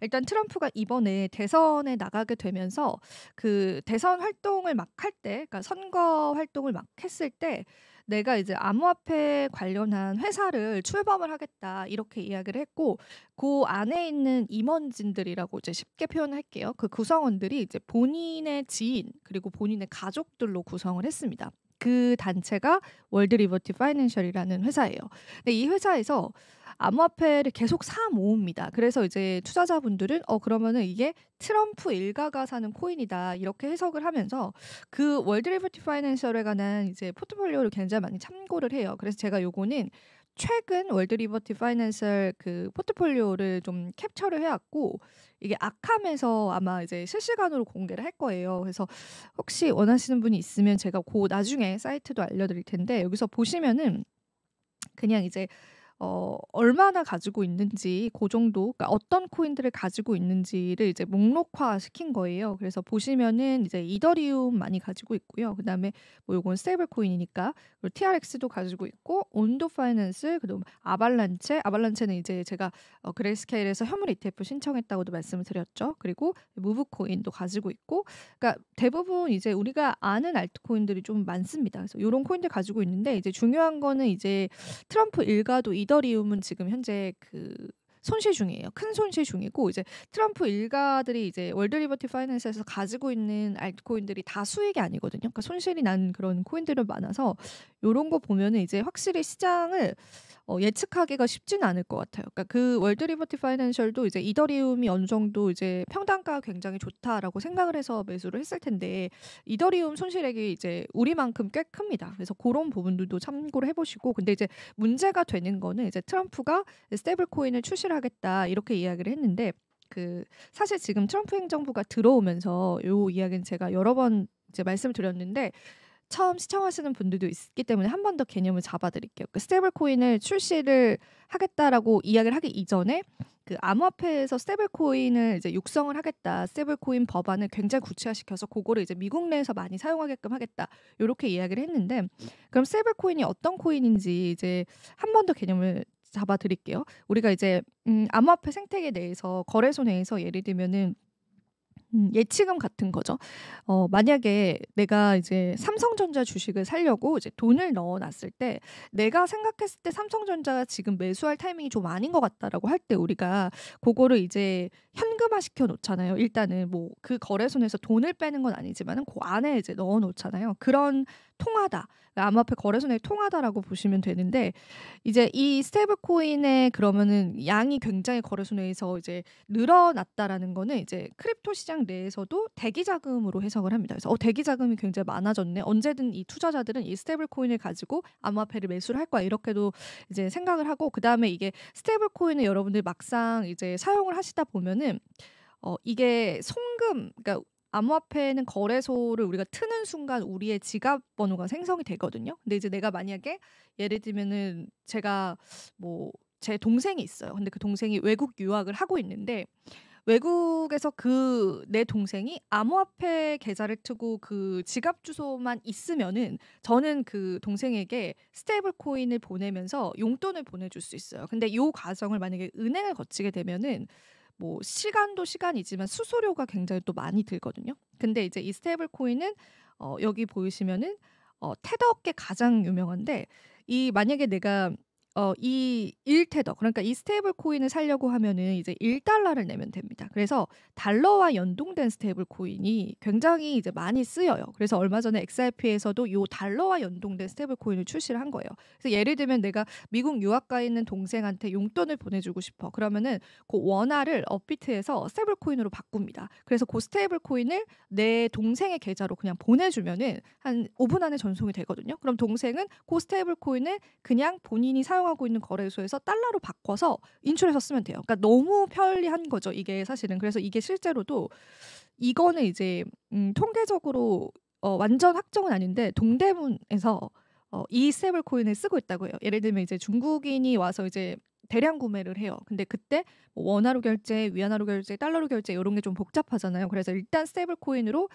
Speaker 1: 일단 트럼프가 이번에 대선에 나가게 되면서 그 대선 활동을 막 할 때, 그러니까 선거 활동을 막 했을 때 내가 이제 암호화폐 관련한 회사를 출범을 하겠다, 이렇게 이야기를 했고, 그 안에 있는 임원진들이라고 이제 쉽게 표현할게요. 그 구성원들이 이제 본인의 지인 그리고 본인의 가족들로 구성을 했습니다. 그 단체가 월드 리버티 파이낸셜이라는 회사예요. 근데 이 회사에서 암호화폐를 계속 사 모읍니다. 그래서 이제 투자자분들은 그러면은 이게 트럼프 일가가 사는 코인이다, 이렇게 해석을 하면서 그 월드 리버티 파이낸셜에 관한 이제 포트폴리오를 굉장히 많이 참고를 해요. 그래서 제가 요거는 최근 월드 리버티 파이낸셜 그 포트폴리오를 좀 캡처를 해왔고, 이게 아캄에서 아마 이제 실시간으로 공개를 할 거예요. 그래서 혹시 원하시는 분이 있으면 제가 그 나중에 사이트도 알려드릴 텐데, 여기서 보시면은 그냥 이제 얼마나 가지고 있는지, 그 정도, 그러니까 어떤 코인들을 가지고 있는지를 이제 목록화 시킨 거예요. 그래서 보시면은 이제 이더리움 많이 가지고 있고요. 그다음에 뭐 요건 스테이블 코인이니까, 그리고 TRX도 가지고 있고, 온도 파이낸스, 그다음 아발란체는 이제 제가 그레이스케일에서 현물 ETF 신청했다고도 말씀을 드렸죠. 그리고 무브 코인도 가지고 있고, 그러니까 대부분 이제 우리가 아는 알트코인들이 좀 많습니다. 그래서 요런 코인들 가지고 있는데, 이제 중요한 거는 이제 트럼프 일가도 이더리움은 지금 현재 그 손실 중이에요. 큰 손실 중이고 이제 트럼프 일가들이 이제 월드 리버티 파이낸스에서 가지고 있는 알트코인들이 다 수익이 아니거든요. 그러니까 손실이 난 그런 코인들은 많아서 요런 거 보면은 이제 확실히 시장을 예측하기가 쉽지는 않을 것 같아요. 그러니까 그 월드 리버티 파이낸셜도 이제 이더리움이 어느 정도 이제 평단가가 굉장히 좋다라고 생각을 해서 매수를 했을 텐데 이더리움 손실액이 이제 우리만큼 꽤 큽니다. 그래서 그런 부분들도 참고를 해보시고 근데 이제 문제가 되는 거는 이제 트럼프가 스테이블 코인을 출시를 하겠다 이렇게 이야기를 했는데 그 사실 지금 트럼프 행정부가 들어오면서 요 이야기는 제가 여러 번 이제 말씀을 드렸는데 처음 시청하시는 분들도 있기 때문에 한 번 더 개념을 잡아드릴게요. 그 스테이블 코인을 출시를 하겠다라고 이야기를 하기 이전에 그 암호화폐에서 스테이블 코인을 이제 육성을 하겠다. 스테이블 코인 법안을 굉장히 구체화시켜서 그거를 이제 미국 내에서 많이 사용하게끔 하겠다. 요렇게 이야기를 했는데 그럼 스테이블 코인이 어떤 코인인지 이제 한 번 더 개념을 잡아드릴게요. 우리가 이제 암호화폐 생태계 내에서 거래소 내에서 예를 들면은 예치금 같은 거죠. 만약에 내가 이제 삼성전자 주식을 사려고 이제 돈을 넣어 놨을 때 내가 생각했을 때 삼성전자가 지금 매수할 타이밍이 좀 아닌 것 같다라고 할 때 우리가 그거를 이제 현금화 시켜 놓잖아요. 일단은 뭐 그 거래소에서 돈을 빼는 건 아니지만은 그 안에 이제 넣어 놓잖아요. 그런 통화다. 암호화폐 거래소 내 통화다라고 보시면 되는데 이제 이 스테이블 코인의 그러면은 양이 굉장히 거래소 내에서 이제 늘어났다라는 거는 이제 크립토 시장 내에서도 대기 자금으로 해석을 합니다. 그래서 대기 자금이 굉장히 많아졌네. 언제든 이 투자자들은 이 스테이블 코인을 가지고 암호화폐를 매수를 할 거야. 이렇게도 이제 생각을 하고 그다음에 이게 스테이블 코인을 여러분들 막상 이제 사용을 하시다 보면은 이게 송금 그러니까 암호화폐는 거래소를 우리가 트는 순간 우리의 지갑 번호가 생성이 되거든요. 근데 이제 내가 만약에 예를 들면은 제가 뭐 제 동생이 있어요. 근데 그 동생이 외국 유학을 하고 있는데 외국에서 그 내 동생이 암호화폐 계좌를 트고 그 지갑 주소만 있으면은 저는 그 동생에게 스테이블 코인을 보내면서 용돈을 보내줄 수 있어요. 근데 요 과정을 만약에 은행을 거치게 되면은 뭐 시간도 시간이지만 수수료가 굉장히 또 많이 들거든요. 근데 이제 이 스테이블 코인은 여기 보이시면은 테더께 가장 유명한데 이 만약에 내가 이 1테더 그러니까 이 스테이블 코인을 사려고 하면은 이제 1달러를 내면 됩니다. 그래서 달러와 연동된 스테이블 코인이 굉장히 이제 많이 쓰여요. 그래서 얼마 전에 XRP에서도 요 달러와 연동된 스테이블 코인을 출시를 한 거예요. 그래서 예를 들면 내가 미국 유학가 있는 동생한테 용돈을 보내주고 싶어. 그러면은 그 원화를 업비트에서 스테이블 코인으로 바꿉니다. 그래서 그 스테이블 코인을 내 동생의 계좌로 그냥 보내주면은 한 5분 안에 전송이 되거든요. 그럼 동생은 그 스테이블 코인을 그냥 본인이 사용하고 있는 거래소에서 달러로 바꿔서 인출해서 쓰면 돼요. 그러니까 너무 편리한 거죠. 이게 사실은. 그래서 이게 실제로도 이거는 이제 통계적으로 완전 확정은 아닌데 동대문에서 이 스테이블 코인을 쓰고 있다고 해요. 예를 들면 이제 중국인이 와서 이제 대량 구매를 해요. 근데 그때 뭐 원화로 결제, 위안화로 결제, 달러로 결제 이런 게 좀 복잡하잖아요. 그래서 일단 스테이블 코인으로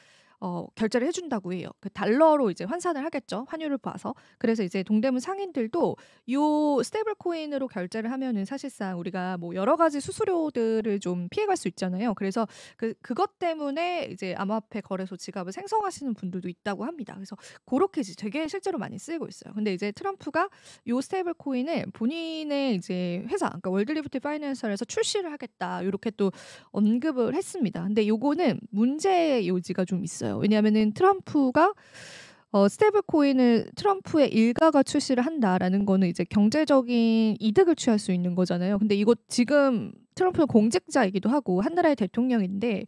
Speaker 1: 결제를 해준다고 해요. 그 달러로 이제 환산을 하겠죠. 환율을 봐서. 그래서 이제 동대문 상인들도 요 스테이블 코인으로 결제를 하면은 사실상 우리가 뭐 여러 가지 수수료들을 좀 피해갈 수 있잖아요. 그래서 그것 때문에 이제 암호화폐 거래소 지갑을 생성하시는 분들도 있다고 합니다. 그래서 그렇게 이제 되게 실제로 많이 쓰이고 있어요. 근데 이제 트럼프가 요 스테이블 코인을 본인의 이제 회사, 그러니까 월드 리버티 파이낸셜에서 출시를 하겠다. 이렇게 또 언급을 했습니다. 근데 요거는 문제의 요지가 좀 있어요. 왜냐하면은 트럼프가 스테이블 코인을 트럼프의 일가가 출시를 한다라는 거는 이제 경제적인 이득을 취할 수 있는 거잖아요. 근데 이거 지금 트럼프는 공직자이기도 하고 한 나라의 대통령인데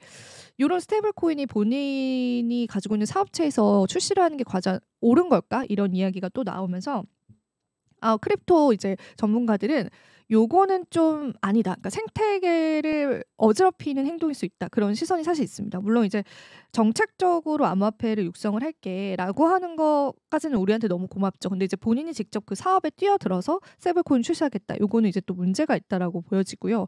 Speaker 1: 이런 스테이블 코인이 본인이 가지고 있는 사업체에서 출시를 하는 게 과연 옳은 걸까? 이런 이야기가 또 나오면서 크립토 이제 전문가들은 요거는 좀 아니다. 그러니까 생태계를 어지럽히는 행동일 수 있다. 그런 시선이 사실 있습니다. 물론 이제 정책적으로 암호화폐를 육성을 할게라고 하는 것까지는 우리한테 너무 고맙죠. 근데 이제 본인이 직접 그 사업에 뛰어들어서 스테이블코인 출시하겠다. 요거는 이제 또 문제가 있다라고 보여지고요.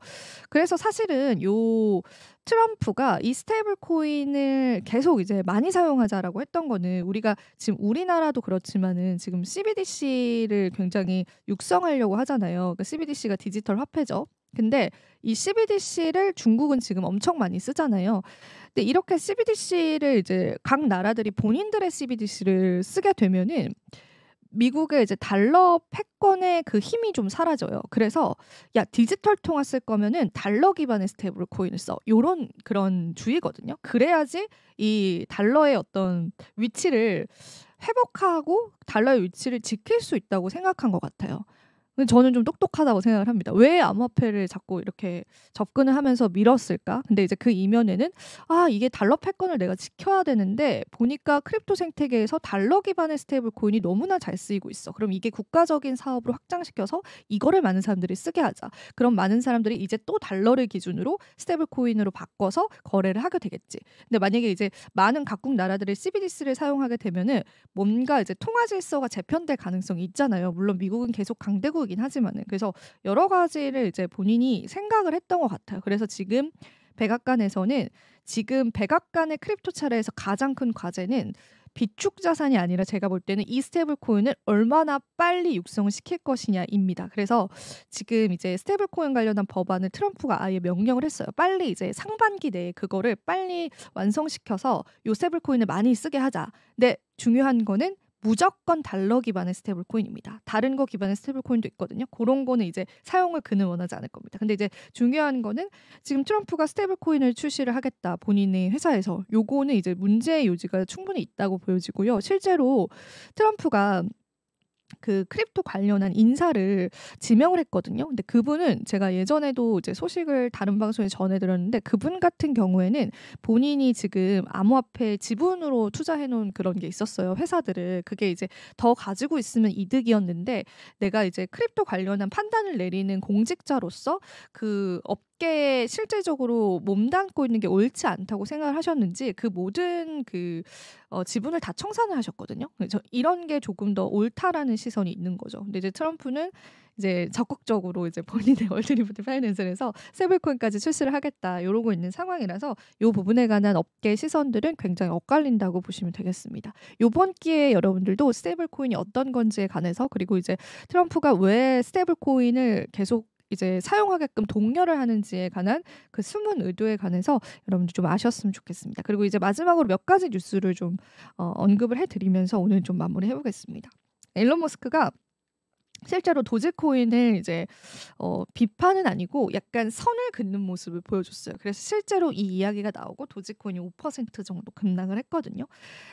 Speaker 1: 그래서 사실은 요 트럼프가 이 스테이블 코인을 계속 이제 많이 사용하자라고 했던 거는 우리가 지금 우리나라도 그렇지만은 지금 CBDC를 굉장히 육성하려고 하잖아요. 그러니까 CBDC가 디지털 화폐죠. 근데 이 CBDC를 중국은 지금 엄청 많이 쓰잖아요. 근데 이렇게 CBDC를 이제 각 나라들이 본인들의 CBDC를 쓰게 되면은 미국의 이제 달러 패권의 그 힘이 좀 사라져요. 그래서 야 디지털 통화 쓸 거면은 달러 기반의 스테이블 코인을 써. 요런 그런 주의거든요. 그래야지 이 달러의 어떤 위치를 회복하고 달러의 위치를 지킬 수 있다고 생각한 것 같아요. 근데 저는 좀 똑똑하다고 생각을 합니다. 왜 암호화폐를 자꾸 이렇게 접근을 하면서 밀었을까? 근데 이제 그 이면에는 이게 달러 패권을 내가 지켜야 되는데 보니까 크립토 생태계에서 달러 기반의 스테이블 코인이 너무나 잘 쓰이고 있어. 그럼 이게 국가적인 사업으로 확장시켜서 이거를 많은 사람들이 쓰게 하자. 그럼 많은 사람들이 이제 또 달러를 기준으로 스테이블 코인으로 바꿔서 거래를 하게 되겠지. 근데 만약에 이제 많은 각국 나라들이 CBDC를 사용하게 되면은 뭔가 이제 통화 질서가 재편될 가능성이 있잖아요. 물론 미국은 계속 강대국이긴 하지만은. 그래서 여러 가지를 이제 본인이 생각을 했던 것 같아요. 그래서 지금 백악관에서는 지금 백악관의 크립토 차례에서 가장 큰 과제는 비축 자산이 아니라 제가 볼 때는 이 스테이블 코인을 얼마나 빨리 육성을 시킬 것이냐입니다. 그래서 지금 이제 스테이블 코인 관련한 법안을 트럼프가 아예 명령을 했어요. 빨리 이제 상반기 내에 그거를 빨리 완성시켜서 요 스테이블 코인을 많이 쓰게 하자. 근데 중요한 거는 무조건 달러 기반의 스테이블 코인입니다. 다른 거 기반의 스테이블 코인도 있거든요. 그런 거는 이제 사용을 그는 원하지 않을 겁니다. 근데 이제 중요한 거는 지금 트럼프가 스테이블 코인을 출시를 하겠다. 본인의 회사에서. 요거는 이제 문제의 요지가 충분히 있다고 보여지고요. 실제로 트럼프가 그 크립토 관련한 인사를 지명을 했거든요. 근데 그분은 제가 예전에도 이제 소식을 다른 방송에 전해드렸는데 그분 같은 경우에는 본인이 지금 암호화폐 지분으로 투자해 놓은 그런 게 있었어요. 회사들을. 그게 이제 더 가지고 있으면 이득이었는데 내가 이제 크립토 관련한 판단을 내리는 공직자로서 그 업계에 실질적으로 몸담고 있는 게 옳지 않다고 생각을 하셨는지 그 모든 그 지분을 다 청산을 하셨거든요. 이런 게 조금 더 옳다라는 시선이 있는 거죠. 근데 이제 트럼프는 이제 적극적으로 이제 본인의 얼트리부트 파이낸스에서 스테이블코인까지 출시를 하겠다 이러고 있는 상황이라서 이 부분에 관한 업계 시선들은 굉장히 엇갈린다고 보시면 되겠습니다. 이번 기회에 여러분들도 스테이블코인이 어떤 건지에 관해서 그리고 이제 트럼프가 왜 스테이블코인을 계속 이제 사용하게끔 독려를 하는지에 관한 그 숨은 의도에 관해서 여러분들 좀 아셨으면 좋겠습니다. 그리고 이제 마지막으로 몇 가지 뉴스를 좀 언급을 해드리면서 오늘 좀 마무리해 보겠습니다. 일론 머스크가 실제로 도지코인을 이제 비판은 아니고 약간 선을 긋는 모습을 보여줬어요. 그래서 실제로 이 이야기가 나오고 도지코인이 5% 정도 급락을 했거든요.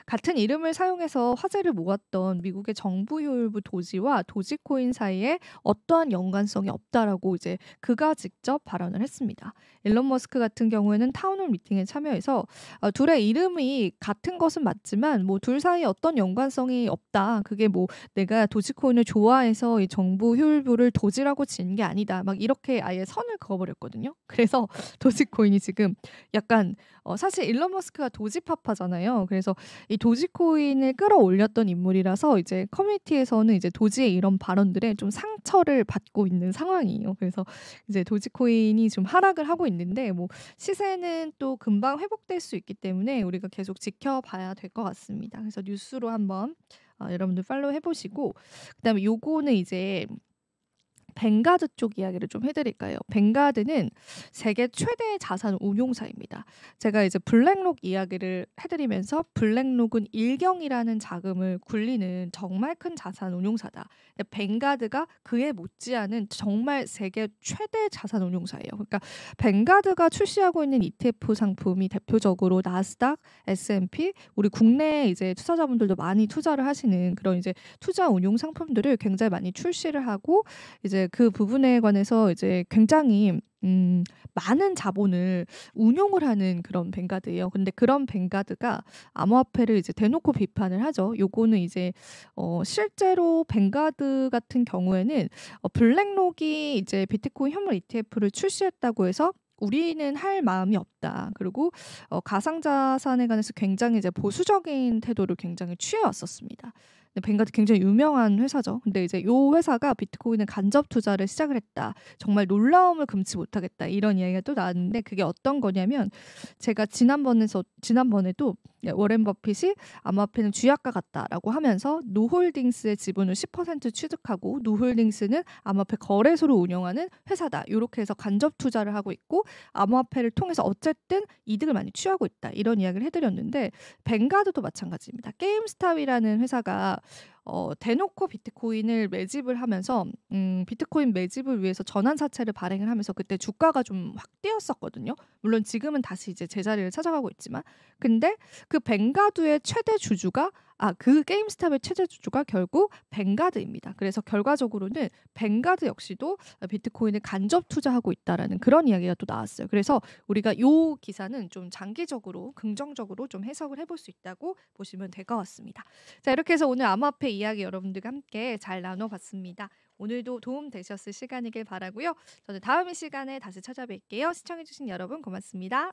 Speaker 1: 같은 이름을 사용해서 화제를 모았던 미국의 정부 효율부 도지와 도지코인 사이에 어떠한 연관성이 없다라고 이제 그가 직접 발언을 했습니다. 일론 머스크 같은 경우에는 타운홀 미팅에 참여해서 둘의 이름이 같은 것은 맞지만 뭐 둘 사이에 어떤 연관성이 없다. 그게 뭐 내가 도지코인을 좋아해서 이 정부 효율부를 도지라고 지은 게 아니다. 막 이렇게 아예 선을 그어버렸거든요. 그래서 도지코인이 지금 약간 사실 일론 머스크가 도지파파잖아요. 그래서 이 도지코인을 끌어올렸던 인물이라서 이제 커뮤니티에서는 이제 도지의 이런 발언들에 좀 상처를 받고 있는 상황이에요. 그래서 이제 도지코인이 좀 하락을 하고 있는데 뭐 시세는 또 금방 회복될 수 있기 때문에 우리가 계속 지켜봐야 될 것 같습니다. 그래서 뉴스로 한번 여러분들 팔로우 해보시고 그다음에 요거는 이제 벵가드 쪽 이야기를 좀 해드릴까요? 벵가드는 세계 최대 자산 운용사입니다. 제가 이제 블랙록 이야기를 해드리면서 블랙록은 일경이라는 자금을 굴리는 정말 큰 자산 운용사다. 벵가드가 그에 못지않은 정말 세계 최대 자산 운용사예요. 그러니까 벵가드가 출시하고 있는 ETF 상품이 대표적으로 나스닥, S&P, 우리 국내 이제 투자자분들도 많이 투자를 하시는 그런 이제 투자 운용 상품들을 굉장히 많이 출시를 하고 이제 그 부분에 관해서 이제 굉장히 많은 자본을 운용을 하는 그런 벵가드예요. 근데 그런 벵가드가 암호화폐를 이제 대놓고 비판을 하죠. 요거는 이제 실제로 벵가드 같은 경우에는 블랙록이 이제 비트코인 현물 ETF를 출시했다고 해서 우리는 할 마음이 없다. 그리고 가상자산에 관해서 굉장히 이제 보수적인 태도를 굉장히 취해왔었습니다. 벵가드 굉장히 유명한 회사죠. 근데 이제 요 회사가 비트코인에 간접 투자를 시작을 했다. 정말 놀라움을 금치 못하겠다. 이런 이야기가 또 나왔는데 그게 어떤 거냐면 제가 지난번에도 워렌 버핏이 암호화폐는 쥐약과 같다라고 하면서 노홀딩스의 지분을 10% 취득하고 노홀딩스는 암호화폐 거래소를 운영하는 회사다. 이렇게 해서 간접 투자를 하고 있고 암호화폐를 통해서 어쨌든 이득을 많이 취하고 있다. 이런 이야기를 해드렸는데 벵가드도 마찬가지입니다. 게임스탑이라는 회사가 대놓고 비트코인을 매집을 하면서 비트코인 매집을 위해서 전환 사채를 발행을 하면서 그때 주가가 좀 확 뛰었었거든요. 물론 지금은 다시 이제 제자리를 찾아가고 있지만 근데 그 뱅가두의 최대 주주가 그 게임스탑의 최대 주주가 결국 뱅가드입니다. 그래서 결과적으로는 뱅가드 역시도 비트코인에 간접 투자하고 있다라는 그런 이야기가 또 나왔어요. 그래서 우리가 요 기사는 좀 장기적으로 긍정적으로 좀 해석을 해볼 수 있다고 보시면 될 것 같습니다. 자, 이렇게 해서 오늘 암호화폐 이야기 여러분들과 함께 잘 나눠봤습니다. 오늘도 도움 되셨을 시간이길 바라고요. 저는 다음 이 시간에 다시 찾아뵐게요. 시청해주신 여러분 고맙습니다.